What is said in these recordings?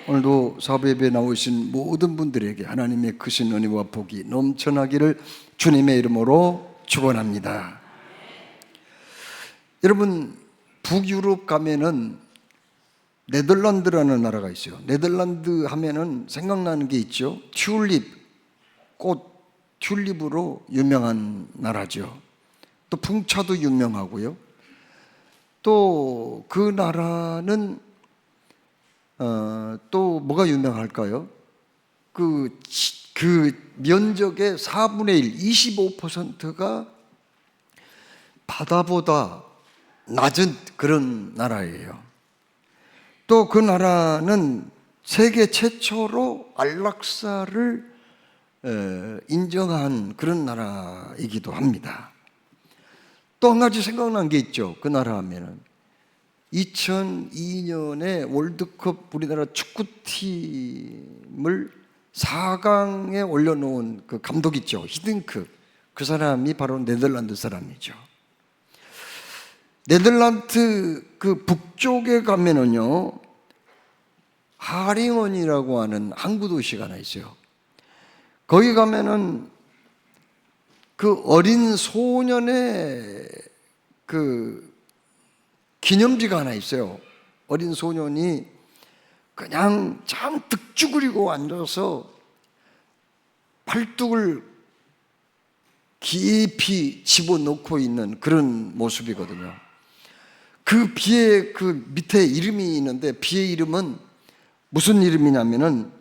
오늘도 사부 예배에 나오신 모든 분들에게 하나님의 크신 은혜와 복이 넘쳐나기를 주님의 이름으로 축원합니다. 여러분, 북유럽 가면은 네덜란드라는 나라가 있어요. 네덜란드 하면은 생각나는 게 있죠. 튤립, 꽃 튤립으로 유명한 나라죠. 또 풍차도 유명하고요. 또 그 나라는 또 뭐가 유명할까요? 그 면적의 4분의 1, 25%가 바다보다 낮은 그런 나라예요. 또 그 나라는 세계 최초로 안락사를 인정한 그런 나라이기도 합니다. 또 한 가지 생각난 게 있죠. 그 나라 하면은 2002년에 월드컵 우리나라 축구팀을 4강에 올려놓은 그 감독 있죠. 히딩크. 그 사람이 바로 네덜란드 사람이죠. 네덜란드 그 북쪽에 가면은요, 하링언이라고 하는 항구 도시가 하나 있어요. 거기 가면은 그 어린 소년의 그 기념지가 하나 있어요. 어린 소년이 그냥 잔뜩 쭈그리고 앉아서 팔뚝을 깊이 집어넣고 있는 그런 모습이거든요. 그 비의 그 밑에 이름이 있는데, 비의 이름은 무슨 이름이냐면은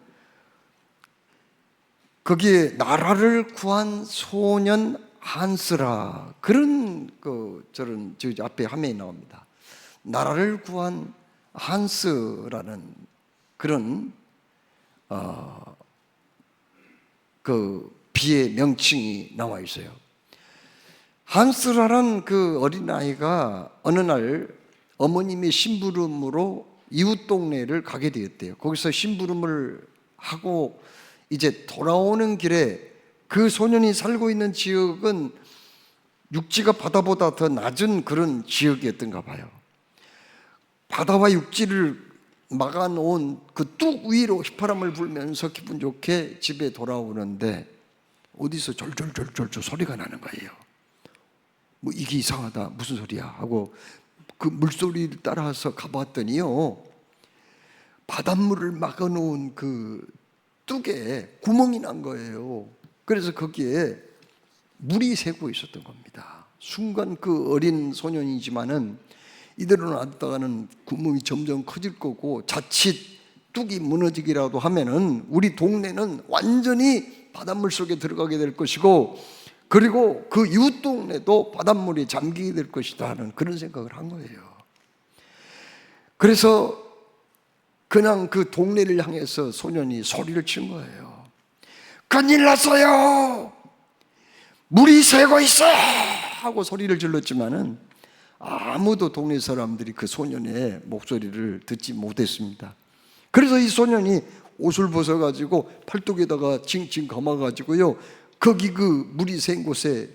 거기에 나라를 구한 소년 한스라, 그런 저런 저 앞에 화면이 나옵니다. 나라를 구한 한스라는 그런 그 비의 명칭이 나와 있어요. 한스라란 그 어린아이가 어느 날 어머님의 심부름으로 이웃 동네를 가게 되었대요. 거기서 심부름을 하고 이제 돌아오는 길에, 그 소년이 살고 있는 지역은 육지가 바다보다 더 낮은 그런 지역이었던가 봐요. 바다와 육지를 막아놓은 그 뚝 위로 휘파람을 불면서 기분 좋게 집에 돌아오는데 어디서 졸졸졸졸 소리가 나는 거예요. 뭐 이게 이상하다, 무슨 소리야 하고 그 물소리를 따라서 가봤더니요, 바닷물을 막아놓은 그 뚝에 구멍이 난 거예요. 그래서 거기에 물이 새고 있었던 겁니다. 순간 그 어린 소년이지만은 이대로 놔뒀다가는 구멍이 점점 커질 거고, 자칫 뚝이 무너지기라도 하면은 우리 동네는 완전히 바닷물 속에 들어가게 될 것이고, 그리고 그 이웃 동네도 바닷물이 잠기게 될 것이다 하는 그런 생각을 한 거예요. 그래서 그냥 그 동네를 향해서 소년이 소리를 친 거예요. 큰일 났어요! 물이 새고 있어요! 하고 소리를 질렀지만은 아무도 동네 사람들이 그 소년의 목소리를 듣지 못했습니다. 그래서 이 소년이 옷을 벗어가지고 팔뚝에다가 칭칭 감아가지고요, 거기 그 물이 샌 곳에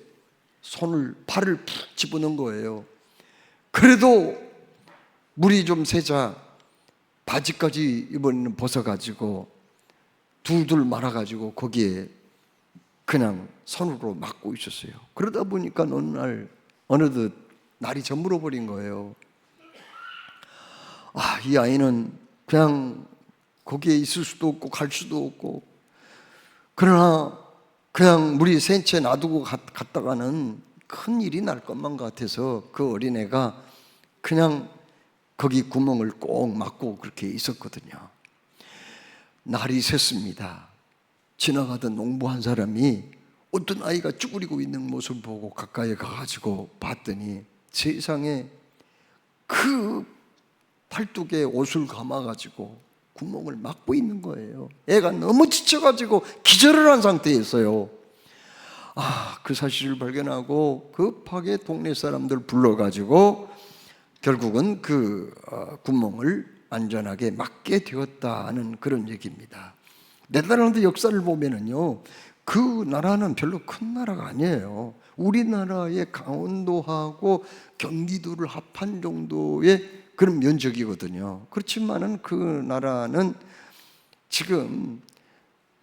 팔을 푹 집어넣은 거예요. 그래도 물이 좀 새자 바지까지 이번에는 벗어가지고 둘둘 말아가지고 거기에 그냥 손으로 막고 있었어요. 그러다 보니까 어느 날 어느덧 날이 저물어 버린 거예요. 이 아이는 그냥 거기에 있을 수도 없고 갈 수도 없고, 그러나 그냥 물이 샌 채 놔두고 갔다가는 큰 일이 날 것만 같아서 그 어린애가 그냥 거기 구멍을 꼭 막고 그렇게 있었거든요. 날이 샜습니다. 지나가던 농부 한 사람이 어떤 아이가 쭈그리고 있는 모습을 보고 가까이 가가지고 봤더니 세상에 그 팔뚝에 옷을 감아가지고 구멍을 막고 있는 거예요. 애가 너무 지쳐가지고 기절을 한 상태였어요. 그 사실을 발견하고 급하게 동네 사람들 불러가지고 결국은 그 구멍을 안전하게 막게 되었다는 그런 얘기입니다. 네덜란드 역사를 보면은요, 그 나라는 별로 큰 나라가 아니에요. 우리나라의 강원도하고 경기도를 합한 정도의 그런 면적이거든요. 그렇지만은 그 나라는 지금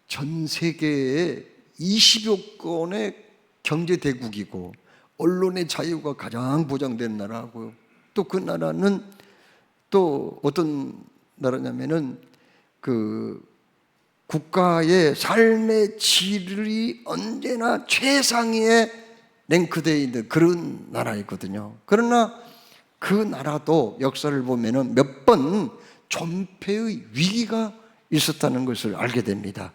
전 세계의 20여 건의 경제 대국이고 언론의 자유가 가장 보장된 나라고, 또 그 나라는 또 어떤 나라냐면은 그 국가의 삶의 질이 언제나 최상위에 랭크되어 있는 그런 나라이거든요. 그러나 그 나라도 역사를 보면은 몇 번 존폐의 위기가 있었다는 것을 알게 됩니다.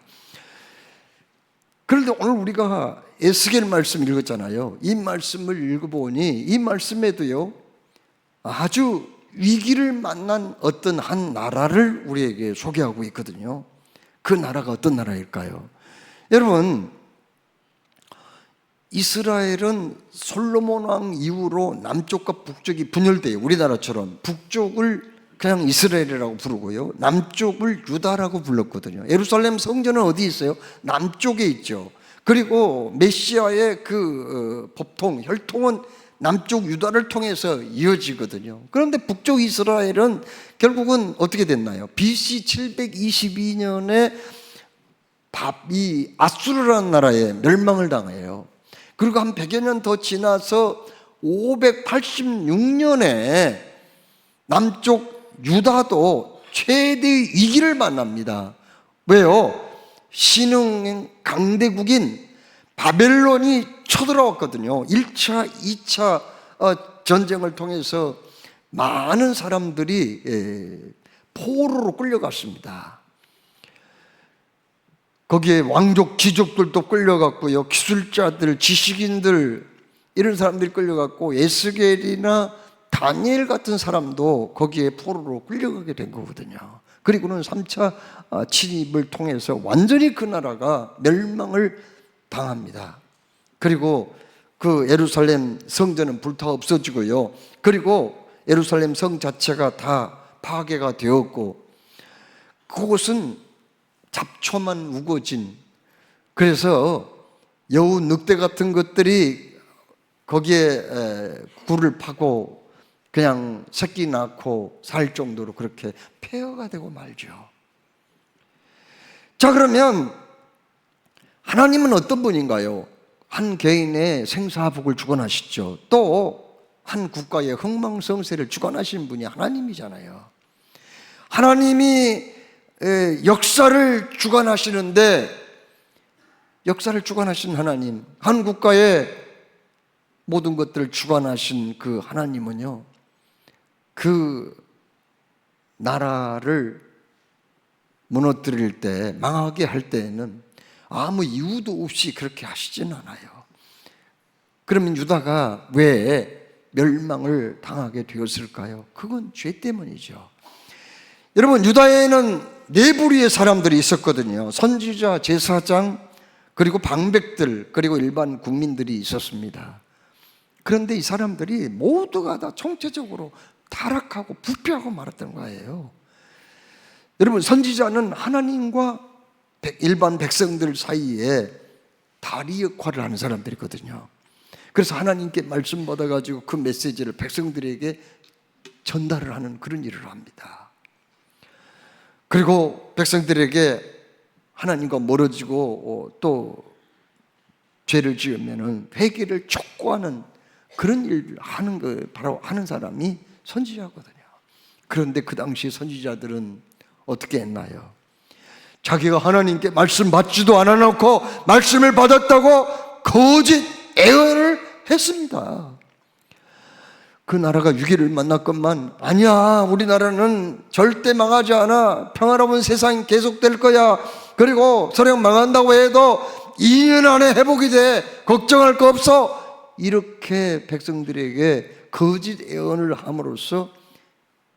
그런데 오늘 우리가 에스겔 말씀 읽었잖아요. 이 말씀을 읽어보니 이 말씀에도요, 아주 위기를 만난 어떤 한 나라를 우리에게 소개하고 있거든요. 그 나라가 어떤 나라일까요? 여러분, 이스라엘은 솔로몬 왕 이후로 남쪽과 북쪽이 분열돼요. 우리나라처럼 북쪽을 그냥 이스라엘이라고 부르고요, 남쪽을 유다라고 불렀거든요. 예루살렘 성전은 어디 있어요? 남쪽에 있죠. 그리고 메시아의 그 법통, 혈통은 남쪽 유다를 통해서 이어지거든요. 그런데 북쪽 이스라엘은 결국은 어떻게 됐나요? BC 722년에 이 아수르라는 나라에 멸망을 당해요. 그리고 한 100여 년 더 지나서 586년에 남쪽 유다도 최대의 위기를 만납니다. 왜요? 신흥 강대국인 바벨론이 쳐들어왔거든요. 1차, 2차 전쟁을 통해서 많은 사람들이 포로로 끌려갔습니다. 거기에 왕족, 귀족들도 끌려갔고요, 기술자들, 지식인들, 이런 사람들이 끌려갔고, 에스겔이나 다니엘 같은 사람도 거기에 포로로 끌려가게 된 거거든요. 그리고는 3차 침입을 통해서 완전히 그 나라가 멸망을 당합니다. 그리고 그 예루살렘 성전은 불타 없어지고요, 그리고 예루살렘 성 자체가 다 파괴가 되었고, 그곳은 잡초만 우거진, 그래서 여우 늑대 같은 것들이 거기에 굴을 파고 그냥 새끼 낳고 살 정도로 그렇게 폐허가 되고 말죠. 자, 그러면 하나님은 어떤 분인가요? 한 개인의 생사복을 주관하시죠. 또 한 국가의 흥망성쇠를 주관하시는 분이 하나님이잖아요. 하나님이 역사를 주관하시는데, 역사를 주관하신 하나님, 한 국가의 모든 것들을 주관하신 그 하나님은요, 그 나라를 무너뜨릴 때, 망하게 할 때에는 아무 이유도 없이 그렇게 하시진 않아요. 그러면 유다가 왜 멸망을 당하게 되었을까요? 그건 죄 때문이죠. 여러분, 유다에는 네 부류의 사람들이 있었거든요. 선지자, 제사장, 그리고 방백들, 그리고 일반 국민들이 있었습니다. 그런데 이 사람들이 모두가 다 총체적으로 타락하고 부패하고 말았던 거예요. 여러분, 선지자는 하나님과 일반 백성들 사이에 다리 역할을 하는 사람들이거든요. 그래서 하나님께 말씀 받아가지고 그 메시지를 백성들에게 전달을 하는 그런 일을 합니다. 그리고 백성들에게 하나님과 멀어지고 또 죄를 지으면은 회개를 촉구하는 그런 일을 하는 거, 바로 하는 사람이 선지자거든요. 그런데 그 당시 선지자들은 어떻게 했나요? 자기가 하나님께 말씀 받지도 않아 놓고 말씀을 받았다고 거짓 애언을 했습니다. 그 나라가 위기를 만났건만, 아니야, 우리나라는 절대 망하지 않아, 평화로운 세상이 계속될 거야, 그리고 설령 망한다고 해도 2년 안에 회복이 돼, 걱정할 거 없어, 이렇게 백성들에게 거짓 애언을 함으로써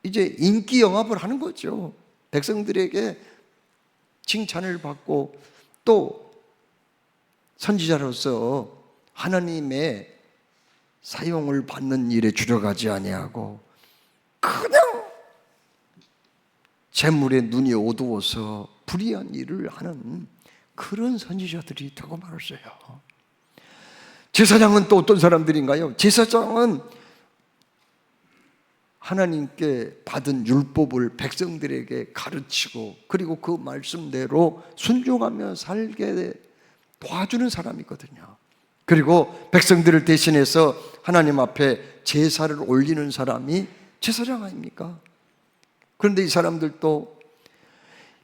이제 인기 영합을 하는 거죠. 백성들에게 칭찬을 받고 또 선지자로서 하나님의 사용을 받는 일에 주력하지 아니하고 그냥 재물에 눈이 어두워서 불의한 일을 하는 그런 선지자들이 되고 말았어요. 제사장은 또 어떤 사람들인가요? 제사장은 하나님께 받은 율법을 백성들에게 가르치고 그리고 그 말씀대로 순종하며 살게 도와주는 사람이거든요. 그리고 백성들을 대신해서 하나님 앞에 제사를 올리는 사람이 제사장 아닙니까? 그런데 이 사람들도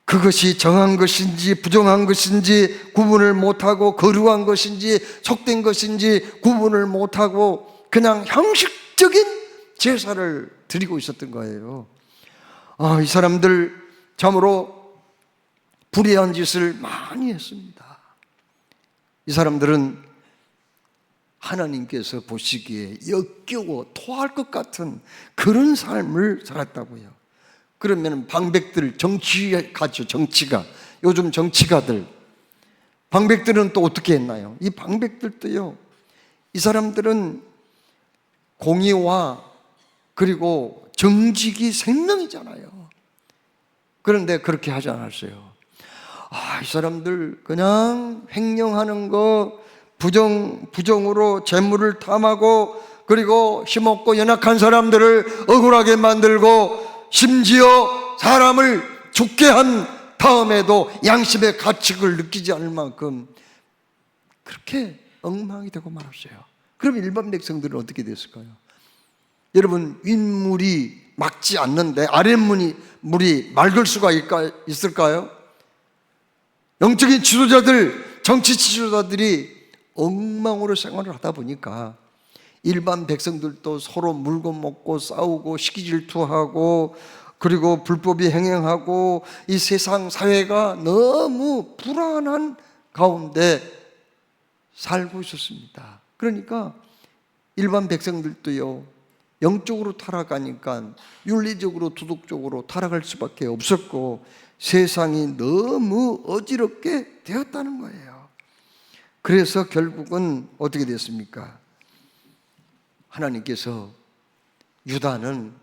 그것이 정한 것인지 부정한 것인지 구분을 못하고 거룩한 것인지 속된 것인지 구분을 못하고 그냥 형식적인 제사를 드리고 있었던 거예요. 이 사람들 참으로 불의한 짓을 많이 했습니다. 이 사람들은 하나님께서 보시기에 역겨워 토할 것 같은 그런 삶을 살았다고요. 그러면 방백들, 정치가죠, 정치가. 요즘 정치가들, 방백들은 또 어떻게 했나요? 이 방백들도요, 이 사람들은 공의와 그리고 정직이 생명이잖아요. 그런데 그렇게 하지 않았어요. 이 사람들 그냥 횡령하는 거, 부정으로 재물을 탐하고 그리고 힘없고 연약한 사람들을 억울하게 만들고 심지어 사람을 죽게 한 다음에도 양심의 가책을 느끼지 않을 만큼 그렇게 엉망이 되고 말았어요. 그럼 일반 백성들은 어떻게 됐을까요? 여러분, 윗물이 막지 않는데 아랫물이 맑을 수가 있을까요? 영적인 지도자들, 정치 지도자들이 엉망으로 생활을 하다 보니까 일반 백성들도 서로 물건 먹고 싸우고 시기질투하고 그리고 불법이 행행하고 이 세상 사회가 너무 불안한 가운데 살고 있었습니다. 그러니까 일반 백성들도요, 영적으로 타락하니까 윤리적으로 도덕적으로 타락할 수밖에 없었고 세상이 너무 어지럽게 되었다는 거예요. 그래서 결국은 어떻게 됐습니까? 하나님께서 유다는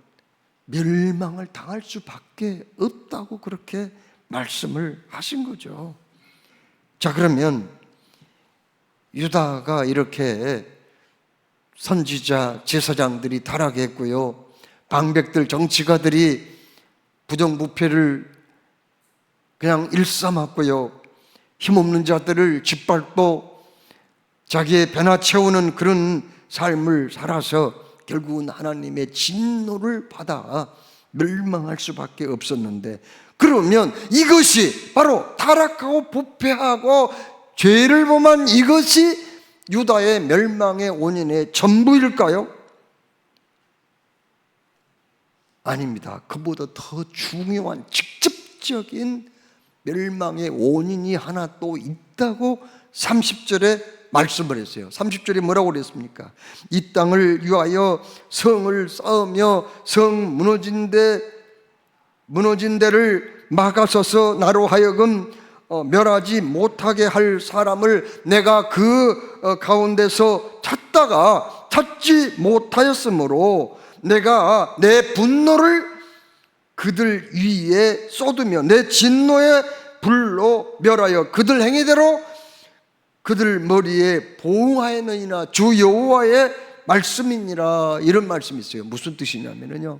멸망을 당할 수밖에 없다고 그렇게 말씀을 하신 거죠. 자, 그러면 유다가 이렇게 선지자, 제사장들이 타락했고요, 방백들, 정치가들이 부정부패를 그냥 일삼았고요, 힘없는 자들을 짓밟고 자기의 배나 채우는 그런 삶을 살아서 결국은 하나님의 진노를 받아 멸망할 수밖에 없었는데, 그러면 이것이 바로 타락하고 부패하고 죄를 범한 이것이 유다의 멸망의 원인의 전부일까요? 아닙니다. 그보다 더 중요한 직접적인 멸망의 원인이 하나 또 있다고 30절에 말씀을 했어요. 30절에 뭐라고 그랬습니까? 이 땅을 위하여 성을 쌓으며 성 무너진 데를 막아서서 나로 하여금 멸하지 못하게 할 사람을 내가 그 가운데서 찾다가 찾지 못하였으므로 내가 내 분노를 그들 위에 쏟으며 내 진노의 불로 멸하여 그들 행위대로 그들 머리에 보응하였느니라. 주 여호와의 말씀이니라. 이런 말씀이 있어요. 무슨 뜻이냐면요,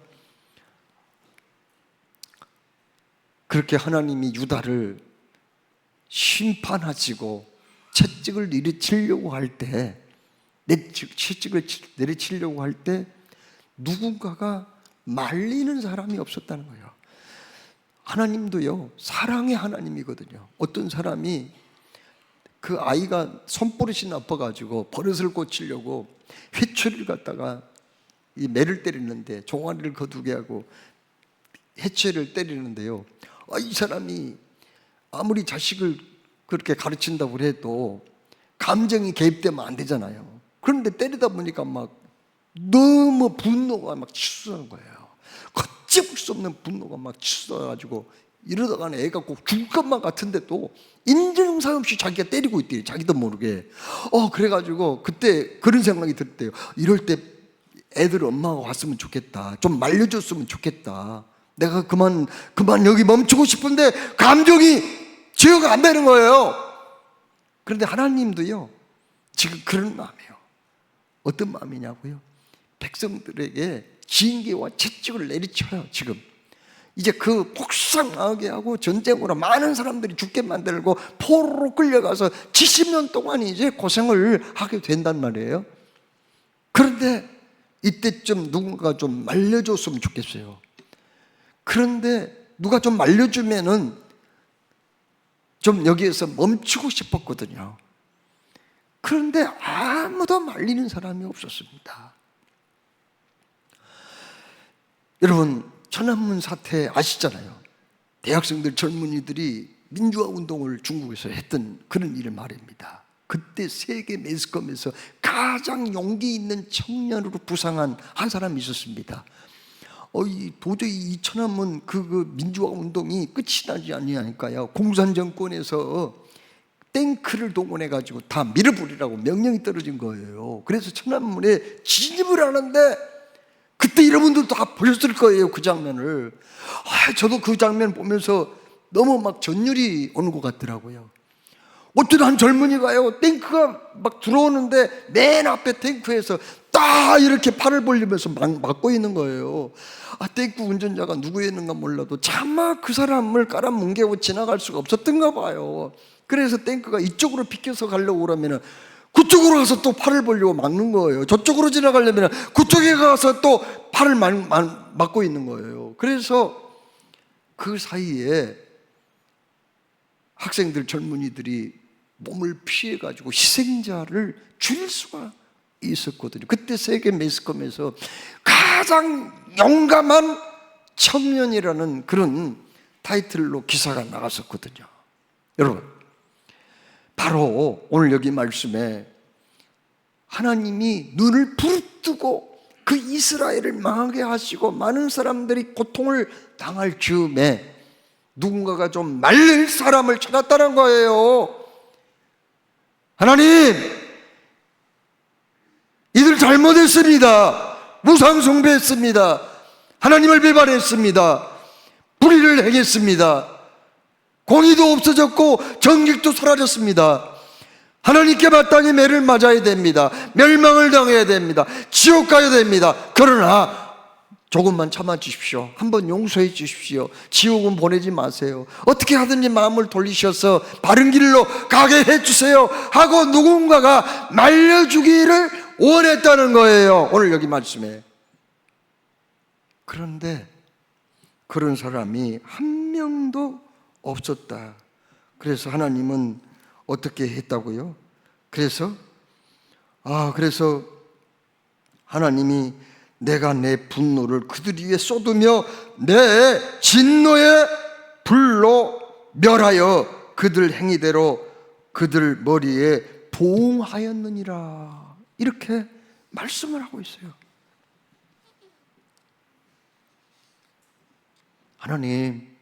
그렇게 하나님이 유다를 심판하시고 채찍을 내리치려고 할 때, 채찍을 내리치려고 할 때 누군가가 말리는 사람이 없었다는 거예요. 하나님도요, 사랑의 하나님이거든요. 어떤 사람이 그 아이가 손버릇이 나빠가지고 버릇을 고치려고 회초리를 갖다가 이 매를 때리는데, 종아리를 거두게 하고 회초리를 때리는데요, 이 사람이 아무리 자식을 그렇게 가르친다고 해도 감정이 개입되면 안 되잖아요. 그런데 때리다 보니까 막 너무 분노가 막 치솟는 거예요. 걷잡을 수 없는 분노가 막 치솟아가지고 이러다가는 애가 꼭 죽을 것만 같은데 또 인정사정 없이 자기가 때리고 있대요. 자기도 모르게. 그래가지고 그때 그런 생각이 들었대요. 이럴 때 애들 엄마가 왔으면 좋겠다. 좀 말려줬으면 좋겠다. 내가 그만 여기 멈추고 싶은데 감정이 제어가 안 되는 거예요. 그런데 하나님도요, 지금 그런 마음이에요. 어떤 마음이냐고요? 백성들에게 징계와 채찍을 내리쳐요. 지금 이제 그 폭삭하게 하고 전쟁으로 많은 사람들이 죽게 만들고 포로로 끌려가서 70년 동안 이제 고생을 하게 된단 말이에요. 그런데 이때쯤 누군가 좀 말려줬으면 좋겠어요. 그런데 누가 좀 말려주면은 좀 여기에서 멈추고 싶었거든요. 그런데 아무도 말리는 사람이 없었습니다. 여러분, 천안문 사태 아시잖아요. 대학생들, 젊은이들이 민주화 운동을 중국에서 했던 그런 일을 말입니다. 그때 세계 매스컴에서 가장 용기 있는 청년으로 부상한 한 사람이 있었습니다. 도저히 이 천안문 그 민주화 운동이 끝이 나지 않으니까요, 공산 정권에서 탱크를 동원해 가지고 다 밀어버리라고 명령이 떨어진 거예요. 그래서 천안문에 진입을 하는데 그때 여러분들도 다 보셨을 거예요, 그 장면을. 저도 그 장면 보면서 너무 막 전율이 오는 것 같더라고요. 어떤 한 젊은이가요, 탱크가 막 들어오는데 맨 앞에 탱크에서 딱 이렇게 팔을 벌리면서 막고 있는 거예요. 탱크 운전자가 누구였는가 몰라도 차마 그 사람을 깔아뭉개고 지나갈 수가 없었던가 봐요. 그래서 탱크가 이쪽으로 비켜서 가려고 그러면은 그쪽으로 가서 또 팔을 벌리고 막는 거예요. 저쪽으로 지나가려면 그쪽에 가서 또 팔을 막고 있는 거예요. 그래서 그 사이에 학생들, 젊은이들이 몸을 피해가지고 희생자를 줄일 수가 있었거든요. 그때 세계 매스컴에서 가장 용감한 청년이라는 그런 타이틀로 기사가 나갔었거든요. 여러분, 바로 오늘 여기 말씀에 하나님이 눈을 부릅뜨고 그 이스라엘을 망하게 하시고 많은 사람들이 고통을 당할 즈음에 누군가가 좀 말릴 사람을 찾았다는 거예요. 하나님, 이들 잘못했습니다. 우상 숭배했습니다. 하나님을 배반했습니다. 불의를 행했습니다. 공의도 없어졌고 정직도 사라졌습니다. 하나님께 마땅히 매를 맞아야 됩니다. 멸망을 당해야 됩니다. 지옥 가야 됩니다. 그러나 조금만 참아 주십시오. 한번 용서해 주십시오. 지옥은 보내지 마세요. 어떻게 하든지 마음을 돌리셔서 바른 길로 가게 해주세요 하고 누군가가 말려주기를 원했다는 거예요, 오늘 여기 말씀에. 그런데 그런 사람이 한 명도 없었다. 그래서 하나님은 어떻게 했다고요? 그래서 하나님이 내가 내 분노를 그들 위에 쏟으며 내 진노의 불로 멸하여 그들 행위대로 그들 머리에 보응하였느니라. 이렇게 말씀을 하고 있어요. 하나님,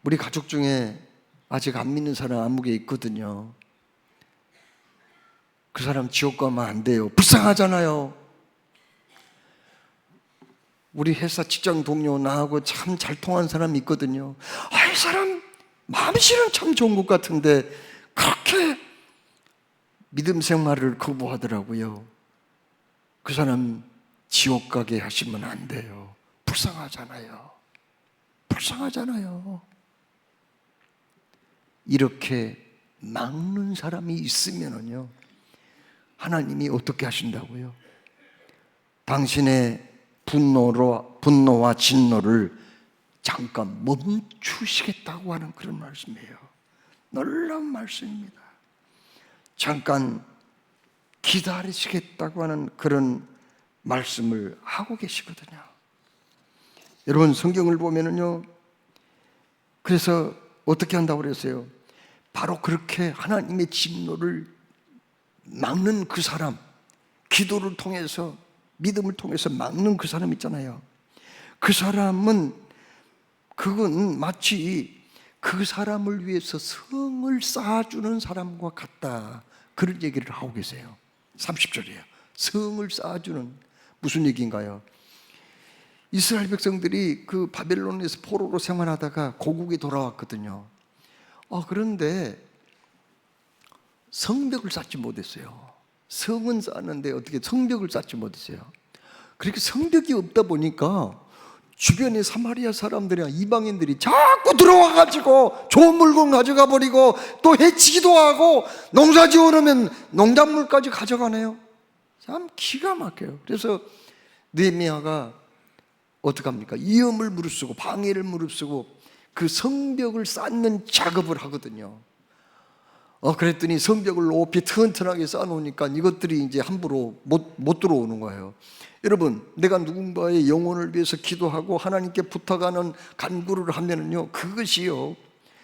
우리 가족 중에 아직 안 믿는 사람 아무개 있거든요. 그 사람 지옥 가면 안 돼요. 불쌍하잖아요. 우리 회사 직장 동료 나하고 참 잘 통한 사람이 있거든요. 이 사람 마음씨는 참 좋은 것 같은데 그렇게 믿음 생활을 거부하더라고요. 그 사람 지옥 가게 하시면 안 돼요. 불쌍하잖아요. 불쌍하잖아요. 이렇게 막는 사람이 있으면은요, 하나님이 어떻게 하신다고요? 당신의 분노와 진노를 잠깐 멈추시겠다고 하는 그런 말씀이에요. 놀라운 말씀입니다. 잠깐 기다리시겠다고 하는 그런 말씀을 하고 계시거든요. 여러분, 성경을 보면은요, 그래서 어떻게 한다고 그랬어요? 바로 그렇게 하나님의 진노를 막는 그 사람, 기도를 통해서, 믿음을 통해서 막는 그 사람 있잖아요. 그 사람은, 그건 마치 그 사람을 위해서 성을 쌓아주는 사람과 같다, 그런 얘기를 하고 계세요. 30절이에요. 성을 쌓아주는. 무슨 얘기인가요? 이스라엘 백성들이 그 바벨론에서 포로로 생활하다가 고국에 돌아왔거든요. 그런데 성벽을 쌓지 못했어요. 성은 쌓는데 어떻게 성벽을 쌓지 못했어요. 그렇게 성벽이 없다 보니까 주변에 사마리아 사람들이나 이방인들이 자꾸 들어와가지고 좋은 물건 가져가 버리고 또 해치기도 하고 농사 지어놓으면 농작물까지 가져가네요. 참 기가 막혀요. 그래서 느헤미야가 어떡합니까? 위험을 무릅쓰고 방해를 무릅쓰고 그 성벽을 쌓는 작업을 하거든요. 그랬더니 성벽을 높이 튼튼하게 쌓아놓으니까 이것들이 이제 함부로 못 들어오는 거예요. 여러분, 내가 누군가의 영혼을 위해서 기도하고 하나님께 부탁하는 간구를 하면은요, 그것이요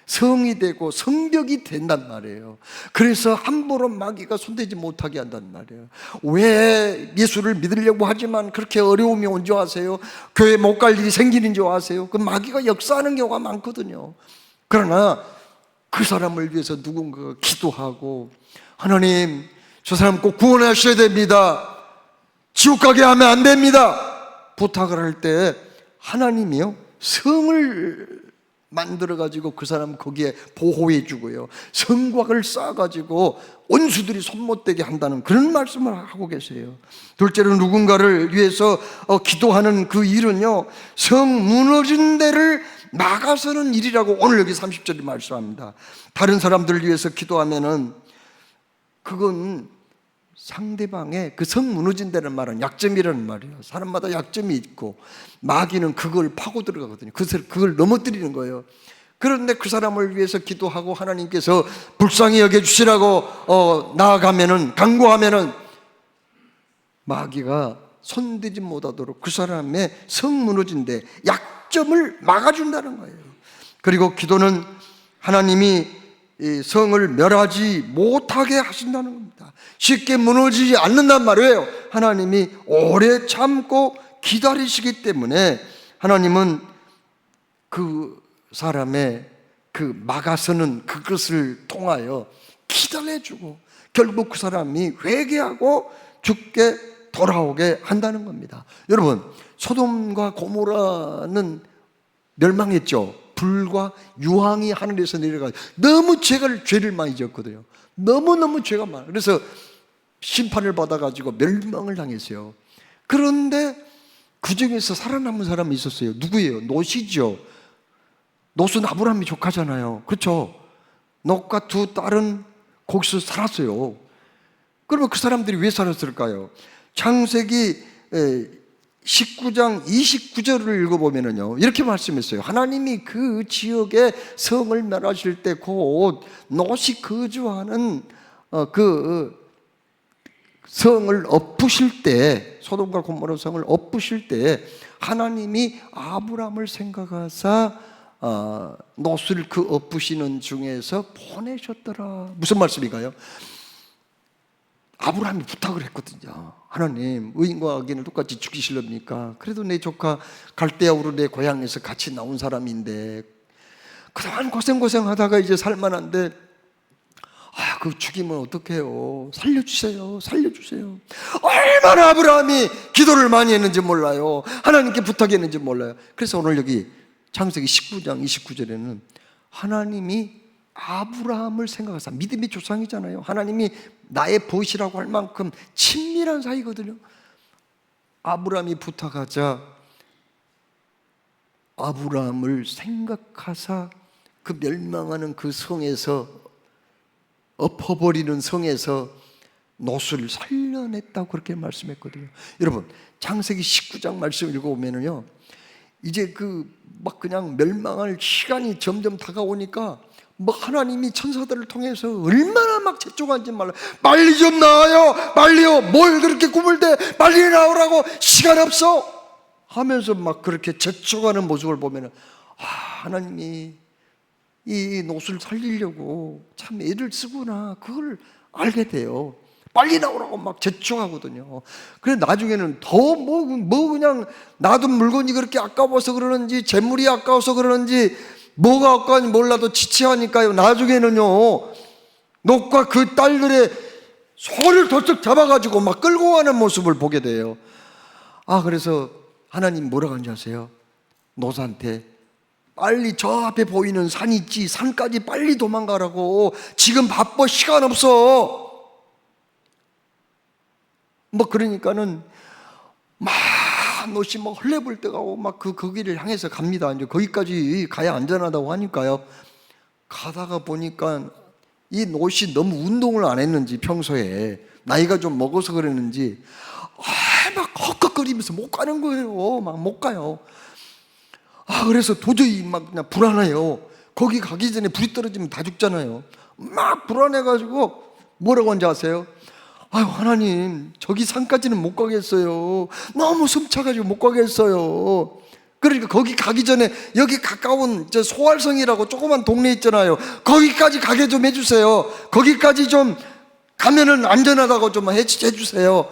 성이 되고 성벽이 된단 말이에요. 그래서 함부로 마귀가 손대지 못하게 한단 말이에요. 왜 예수를 믿으려고 하지만 그렇게 어려움이 온 줄 아세요? 교회 못 갈 일이 생기는 줄 아세요? 그 마귀가 역사하는 경우가 많거든요. 그러나 그 사람을 위해서 누군가가 기도하고, 하나님 저 사람 꼭 구원하셔야 됩니다, 지옥 가게 하면 안 됩니다 부탁을 할 때 하나님이요 성을 만들어가지고 그 사람 거기에 보호해 주고요, 성곽을 쌓아가지고 원수들이 손 못 대게 한다는 그런 말씀을 하고 계세요. 둘째로 누군가를 위해서 기도하는 그 일은요, 성 무너진 데를 막아서는 일이라고 오늘 여기 30절에 말씀합니다. 다른 사람들을 위해서 기도하면은 그건 상대방의 그 성 무너진 데는 말은 약점이라는 말이에요. 사람마다 약점이 있고 마귀는 그걸 파고 들어가거든요. 그걸 넘어뜨리는 거예요. 그런데 그 사람을 위해서 기도하고 하나님께서 불쌍히 여겨주시라고 나아가면은, 간구하면은 마귀가 손대지 못하도록 그 사람의 성 무너진 데 약점을 막아준다는 거예요. 그리고 기도는 하나님이 이 성을 멸하지 못하게 하신다는 겁니다. 쉽게 무너지지 않는단 말이에요. 하나님이 오래 참고 기다리시기 때문에 하나님은 그 사람의 그 막아서는 그것을 통하여 기다려주고 결국 그 사람이 회개하고 죽게 돌아오게 한다는 겁니다. 여러분, 소돔과 고모라는 멸망했죠. 불과 유황이 하늘에서 내려가서 너무 죄를 많이 지었거든요. 너무너무 죄가 많아요. 그래서 심판을 받아가지고 멸망을 당했어요. 그런데 그 중에서 살아남은 사람이 있었어요. 누구예요? 롯이죠. 롯은 아브라함이 조카잖아요. 그렇죠? 롯과 두 딸은 거기서 살았어요. 그러면 그 사람들이 왜 살았을까요? 창세기 19장 29절을 읽어보면요, 이렇게 말씀했어요. 하나님이 그 지역에 성을 멸하실 때 곧 롯이 거주하는 그 성을 엎으실 때, 소돔과 고모라 성을 엎으실 때 하나님이 아브라함을 생각하사 롯을 그 엎으시는 중에서 보내셨더라. 무슨 말씀인가요? 아브라함이 부탁을 했거든요. 하나님, 의인과 악인을 똑같이 죽이실랍니까? 그래도 내 조카 갈대아우르 내 고향에서 같이 나온 사람인데 그동안 고생하다가 이제 살만한데 그 죽이면 어떡해요? 살려주세요. 얼마나 아브라함이 기도를 많이 했는지 몰라요. 하나님께 부탁했는지 몰라요. 그래서 오늘 여기 창세기 19장 29절에는 하나님이 아브라함을 생각하사, 믿음의 조상이잖아요. 하나님이 나의 벗이라고 할 만큼 친밀한 사이거든요. 아브라함이 부탁하자 아브라함을 생각하사 그 멸망하는 그 성에서, 엎어버리는 성에서 롯을 살려냈다고 그렇게 말씀했거든요. 여러분, 창세기 19장 말씀 읽어보면요, 이제 막 그냥 멸망할 시간이 점점 다가오니까 하나님이 천사들을 통해서 얼마나 막 재촉한지 몰라요. 빨리 좀 나와요, 빨리요, 뭘 그렇게 꿈을 대, 빨리 나오라고, 시간 없어 하면서 막 그렇게 재촉하는 모습을 보면 하나님이 이 롯을 살리려고 참 애를 쓰구나, 그걸 알게 돼요. 빨리 나오라고 막 재촉하거든요. 그래 나중에는 더 그냥 놔둔 물건이 그렇게 아까워서 그러는지, 재물이 아까워서 그러는지, 뭐가 아까운지 몰라도 지체하니까요, 나중에는요 롯과 그 딸들의 손을 덜쩍 잡아가지고 막 끌고 가는 모습을 보게 돼요. 그래서 하나님 뭐라고 하는지 아세요? 롯한테 빨리 저 앞에 보이는 산 있지, 산까지 빨리 도망가라고, 지금 바빠, 시간 없어. 뭐 그러니까는 막 노시 막 헐레벌 떠가고 막 거기를 향해서 갑니다. 이제 거기까지 가야 안전하다고 하니까요. 가다가 보니까 이 노시 너무 운동을 안 했는지 평소에 나이가 좀 먹어서 그랬는지 막 헉헉거리면서 못 가는 거예요. 막 못 가요. 그래서 도저히 막 그냥 불안해요. 거기 가기 전에 불이 떨어지면 다 죽잖아요. 막 불안해가지고 뭐라고 한지 아세요? 아유, 하나님, 저기 산까지는 못 가겠어요. 너무 숨차가지고 못 가겠어요. 그러니까 거기 가기 전에 여기 가까운 저 소활성이라고 조그만 동네 있잖아요. 거기까지 가게 좀 해주세요. 거기까지 좀 가면은 안전하다고 좀 해주세요.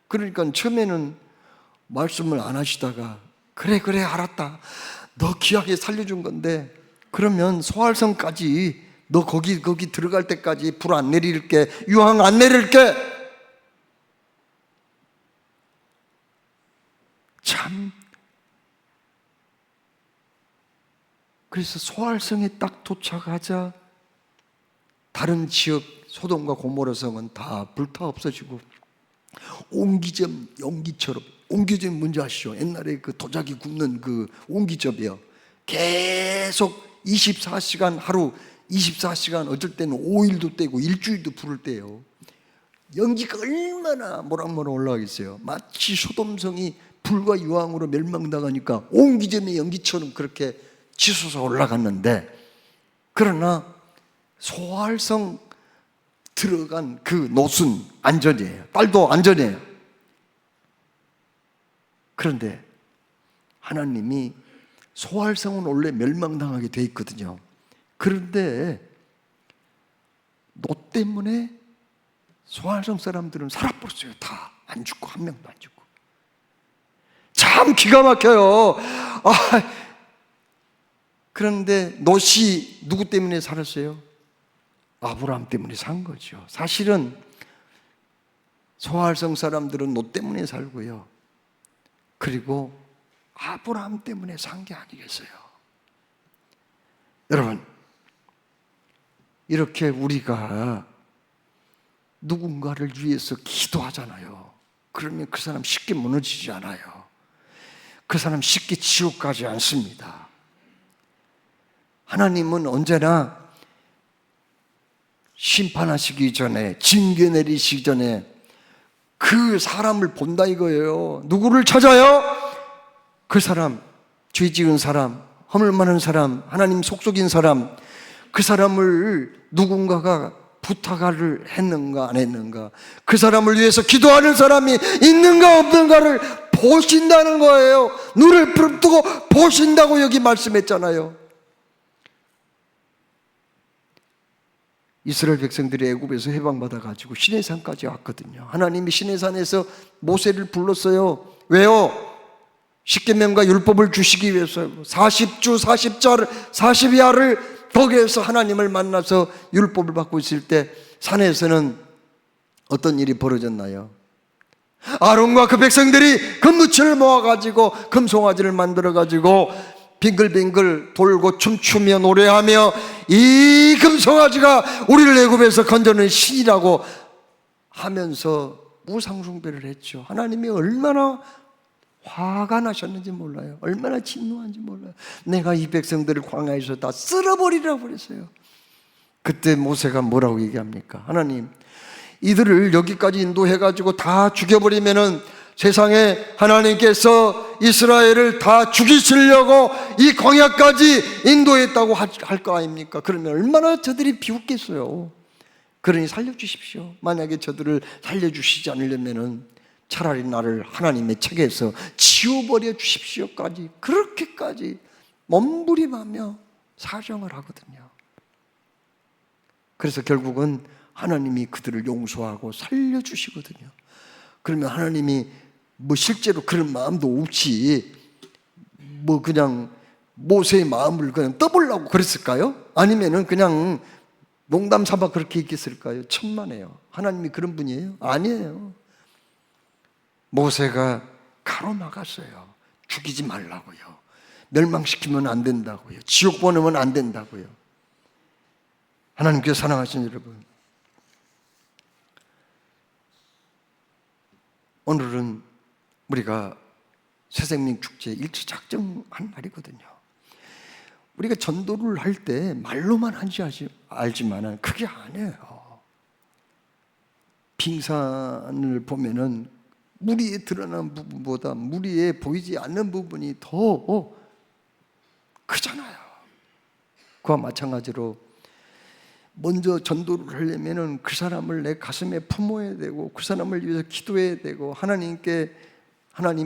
그러니까 처음에는 말씀을 안 하시다가 그래 알았다. 너 귀하게 살려준 건데 그러면 소활성까지 너 거기 들어갈 때까지 불 안 내릴게, 유황 안 내릴게. 참. 그래서 소활성에 딱 도착하자 다른 지역 소돔과 고모라 성은 다 불타 없어지고 옹기점 연기처럼, 옹기점 뭔지 아시죠? 옛날에 그 도자기 굽는 그 옹기점이요. 계속 24시간 하루 24시간 어쩔 때는 5일도 떼고 일주일도 불을 떼요. 연기가 얼마나 모락모락 올라가겠어요. 마치 소돔성이 불과 유황으로 멸망당하니까 옹기점의 연기처럼 그렇게 치솟아 올라갔는데, 그러나 소활성 들어간 그 노순 안전이에요. 딸도 안전이에요. 그런데 하나님이 소활성은 원래 멸망당하게 돼 있거든요. 그런데 노 때문에 소활성 사람들은 살아버렸어요. 다 안 죽고, 한 명도 안 죽고. 참 기가 막혀요. 그런데 롯이 누구 때문에 살았어요? 아브라함 때문에 산 거죠. 사실은 소활성 사람들은 롯 때문에 살고요. 그리고 아브라함 때문에 산 게 아니겠어요. 여러분, 이렇게 우리가 누군가를 위해서 기도하잖아요. 그러면 그 사람 쉽게 무너지지 않아요. 그 사람 쉽게 지옥 가지 않습니다. 하나님은 언제나 심판하시기 전에, 징계 내리시기 전에 그 사람을 본다 이거예요. 누구를 찾아요? 그 사람, 죄 지은 사람, 허물 많은 사람, 하나님 속속인 사람, 그 사람을 누군가가 부탁을 했는가 안 했는가, 그 사람을 위해서 기도하는 사람이 있는가 없는가를 보신다는 거예요. 눈을 부릅뜨고 보신다고 여기 말씀했잖아요. 이스라엘 백성들이 애굽에서 해방받아가지고 시내산까지 왔거든요. 하나님이 시내산에서 모세를 불렀어요. 왜요? 십계명과 율법을 주시기 위해서 40주 40야를 거기에서 하나님을 만나서 율법을 받고 있을 때 산에서는 어떤 일이 벌어졌나요? 아론과 그 백성들이 금무치를 모아가지고 금송아지를 만들어가지고 빙글빙글 돌고 춤추며 노래하며 이 금송아지가 우리를 애굽에서 건져낸 신이라고 하면서 우상숭배를 했죠. 하나님이 얼마나 화가 나셨는지 몰라요. 얼마나 진노한지 몰라요. 내가 이 백성들을 광야에서 다 쓸어버리라고 그랬어요. 그때 모세가 뭐라고 얘기합니까? 하나님, 이들을 여기까지 인도해가지고 다 죽여버리면은 세상에 하나님께서 이스라엘을 다 죽이시려고 이 광야까지 인도했다고 할 거 아닙니까? 그러면 얼마나 저들이 비웃겠어요. 그러니 살려주십시오. 만약에 저들을 살려주시지 않으려면은 차라리 나를 하나님의 책에서 지워버려 주십시오까지, 그렇게까지 몸부림하며 사정을 하거든요. 그래서 결국은 하나님이 그들을 용서하고 살려주시거든요. 그러면 하나님이 뭐 실제로 그런 마음도 없이 뭐 그냥 모세의 마음을 그냥 떠보려고 그랬을까요? 아니면은 그냥 농담 삼아 그렇게 얘기했을까요? 천만에요. 하나님이 그런 분이에요? 아니에요. 모세가 가로막았어요. 죽이지 말라고요. 멸망시키면 안 된다고요. 지옥 보내면 안 된다고요. 하나님께서 사랑하신 여러분, 오늘은 우리가 새생명 축제 일치 작정한 날이거든요. 우리가 전도를 할 때 말로만 한지 알지만 그게 아니에요. 빙산을 보면은 무리에 드러난 부분보다 무리에 보이지 않는 부분이 더 크잖아요. 그와 마찬가지로 먼저 전도를 하려면은 그 사람을 내 가슴에 품어야 되고 그 사람을 위해서 기도해야 되고 하나님이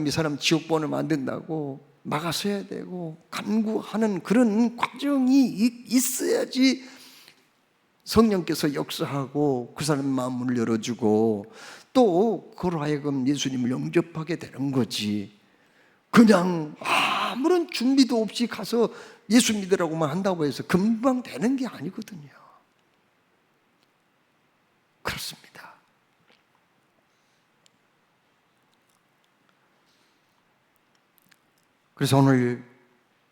이 사람 지옥 보내면 안 된다고 막아서야 되고 간구하는 그런 과정이 있어야지 성령께서 역사하고 그 사람 마음을 열어주고 또 그로 하여금 예수님을 영접하게 되는 거지. 그냥 아무런 준비도 없이 가서 예수 믿으라고만 한다고 해서 금방 되는 게 아니거든요. 그렇습니다. 그래서 오늘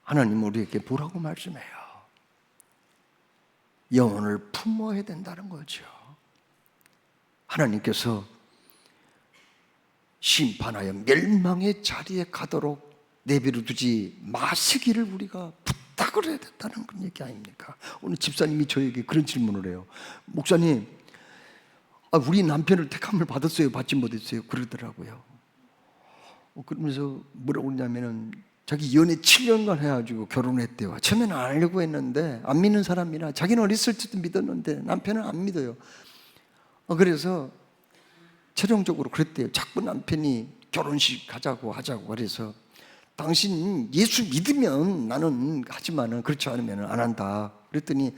하나님 우리에게 뭐라고 말씀해요? 영혼을 품어야 된다는 거죠. 하나님께서 심판하여 멸망의 자리에 가도록 내버려 두지 마시기를 우리가 부탁을 해야 된다는 그런 얘기 아닙니까? 오늘 집사님이 저에게 그런 질문을 해요. 목사님, 우리 남편을 택함을 받았어요? 받지 못했어요? 그러더라고요. 그러면서 뭐라고 그러냐면은 자기 연애 7년간 해가지고 결혼했대요. 처음에는 안 하려고 했는데 안 믿는 사람이라 자기는 어렸을 때도 믿었는데 남편은 안 믿어요. 그래서 최종적으로 그랬대요. 자꾸 남편이 결혼식 하자고 그래서 당신 예수 믿으면 나는 하지만은 그렇지 않으면 안 한다. 그랬더니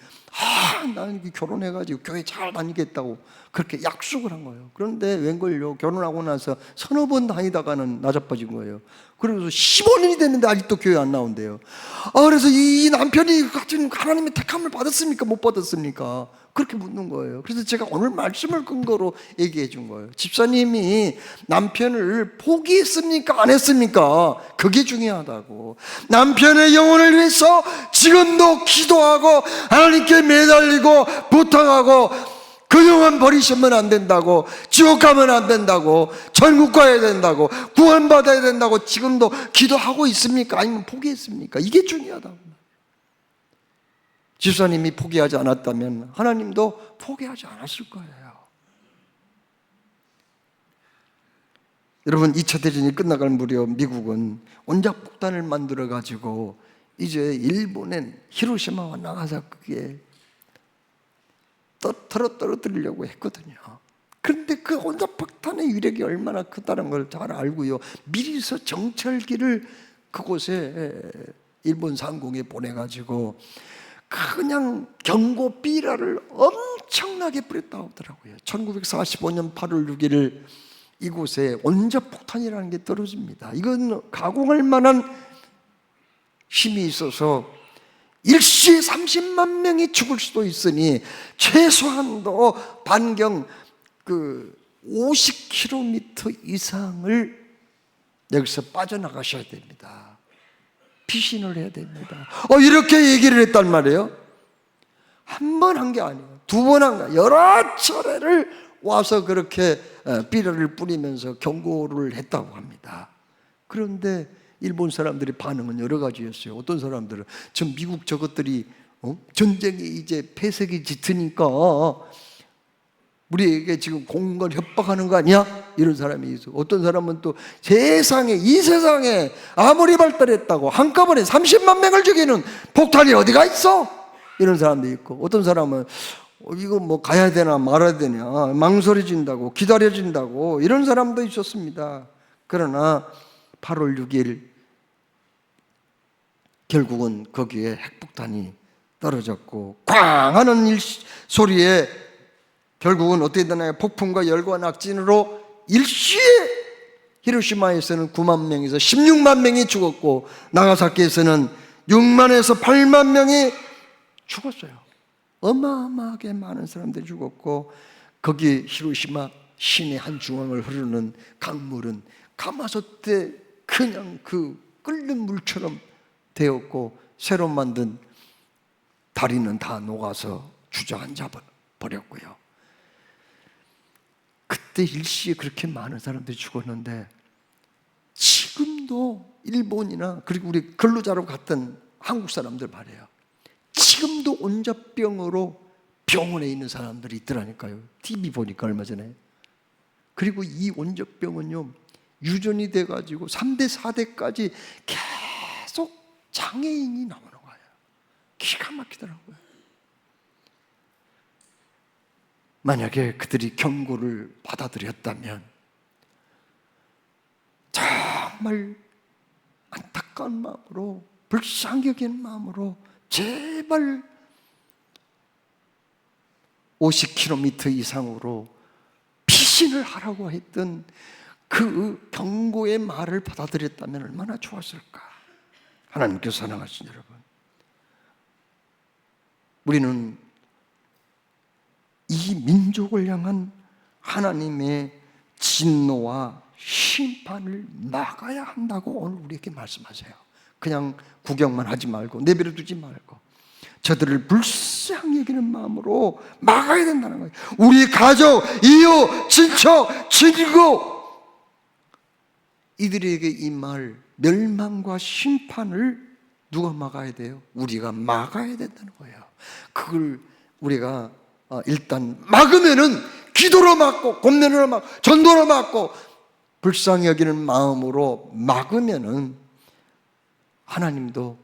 나는 결혼해가지고 교회 잘 다니겠다고 그렇게 약속을 한 거예요. 그런데 웬걸요, 결혼하고 나서 서너 번 다니다가는 나자빠진 거예요. 그래서 15년이 됐는데 아직도 교회 안 나온대요. 그래서 이 남편이 하나님의 택함을 받았습니까? 못 받았습니까? 그렇게 묻는 거예요. 그래서 제가 오늘 말씀을 근거로 얘기해 준 거예요. 집사님이 남편을 포기했습니까? 안 했습니까? 그게 중요하다고. 남편의 영혼을 위해서 지금도 기도하고 하나님께 매달리고 부탁하고 그 영혼 버리시면 안 된다고, 지옥 가면 안 된다고, 천국 가야 된다고, 구원받아야 된다고 지금도 기도하고 있습니까? 아니면 포기했습니까? 이게 중요하다고. 집사님이 포기하지 않았다면 하나님도 포기하지 않았을 거예요. 여러분, 2차 대전이 끝나갈 무렵 미국은 원자폭탄을 만들어 가지고 이제 일본의 히로시마와 나가사키에 떨어뜨리려고 했거든요. 그런데 그 원자폭탄의 위력이 얼마나 크다는 걸 잘 알고요, 미리서 정찰기를 그곳에 일본 상공에 보내가지고 그냥 경고 삐라를 엄청나게 뿌렸다고 하더라고요. 1945년 8월 6일 이곳에 원자폭탄이라는 게 떨어집니다. 이건 가공할 만한 힘이 있어서 일시에 30만 명이 죽을 수도 있으니 최소한도 반경 50km 이상을 여기서 빠져나가셔야 됩니다. 피신을 해야 됩니다. 이렇게 얘기를 했단 말이에요. 한 번 한 게 아니에요. 두 번 한 거, 여러 차례를 와서 그렇게 비료를 뿌리면서 경고를 했다고 합니다. 그런데 일본 사람들의 반응은 여러 가지였어요. 어떤 사람들은 저 미국 저것들이 전쟁이 이제 폐색이 짙으니까 우리에게 지금 공간 협박하는 거 아니야? 이런 사람이 있어. 어떤 사람은 또 이 세상에 아무리 발달했다고 한꺼번에 30만 명을 죽이는 폭탄이 어디가 있어? 이런 사람도 있고, 어떤 사람은 이거 뭐 가야 되나 말아야 되냐 망설여진다고, 기다려진다고, 이런 사람도 있었습니다. 그러나 8월 6일 결국은 거기에 핵폭탄이 떨어졌고 꽝 하는 소리에 결국은 어떻게 되나요? 폭풍과 열과 낙진으로 일시에 히로시마에서는 9만 명에서 16만 명이 죽었고 나가사키에서는 6만에서 8만 명이 죽었어요. 어마어마하게 많은 사람들이 죽었고, 거기 히로시마 시내 한 중앙을 흐르는 강물은 가마솥에 그냥 끓는 물처럼 되었고, 새로 만든 다리는 다 녹아서 주저앉아 버렸고요. 그때 일시에 그렇게 많은 사람들이 죽었는데 지금도 일본이나 그리고 우리 근로자로 갔던 한국 사람들 말이에요. 지금도 온자병으로 병원에 있는 사람들이 있더라니까요. TV 보니까 얼마 전에. 그리고 이 온자병은요 유전이 돼가지고 3대 4대까지 계속 장애인이 나오는 거예요. 기가 막히더라고요. 만약에 그들이 경고를 받아들였다면 정말 안타까운 마음으로 불쌍히 여기는 마음으로 제발 50km 이상으로 피신을 하라고 했던 그 경고의 말을 받아들였다면 얼마나 좋았을까. 하나님께서 사랑하신 여러분, 우리는 이 민족을 향한 하나님의 진노와 심판을 막아야 한다고 오늘 우리에게 말씀하세요. 그냥 구경만 하지 말고 내버려 두지 말고 저들을 불쌍히 여기는 마음으로 막아야 된다는 거예요. 우리 가족, 이웃, 친척, 친구 이들에게 임할 멸망과 심판을 누가 막아야 돼요? 우리가 막아야 된다는 거예요. 그걸 우리가 일단 막으면은 기도로 막고 권면으로 막고 전도로 막고 불쌍히 여기는 마음으로 막으면은 하나님도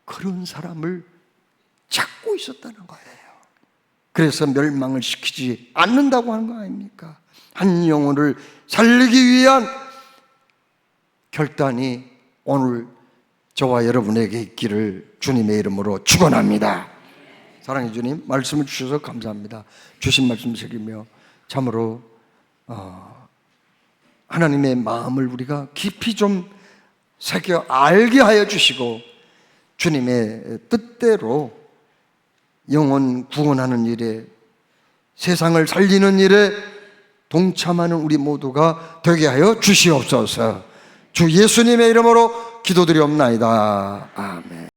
그런 사람을 찾고 있었다는 거예요. 그래서 멸망을 시키지 않는다고 하는 거 아닙니까? 한 영혼을 살리기 위한 결단이 오늘 저와 여러분에게 있기를 주님의 이름으로 축원합니다. 사랑해 주님, 말씀을 주셔서 감사합니다. 주신 말씀 새기며 참으로 하나님의 마음을 우리가 깊이 좀 새겨 알게 하여 주시고 주님의 뜻대로 영혼 구원하는 일에 세상을 살리는 일에 동참하는 우리 모두가 되게 하여 주시옵소서. 주 예수님의 이름으로 기도드리옵나이다. 아멘.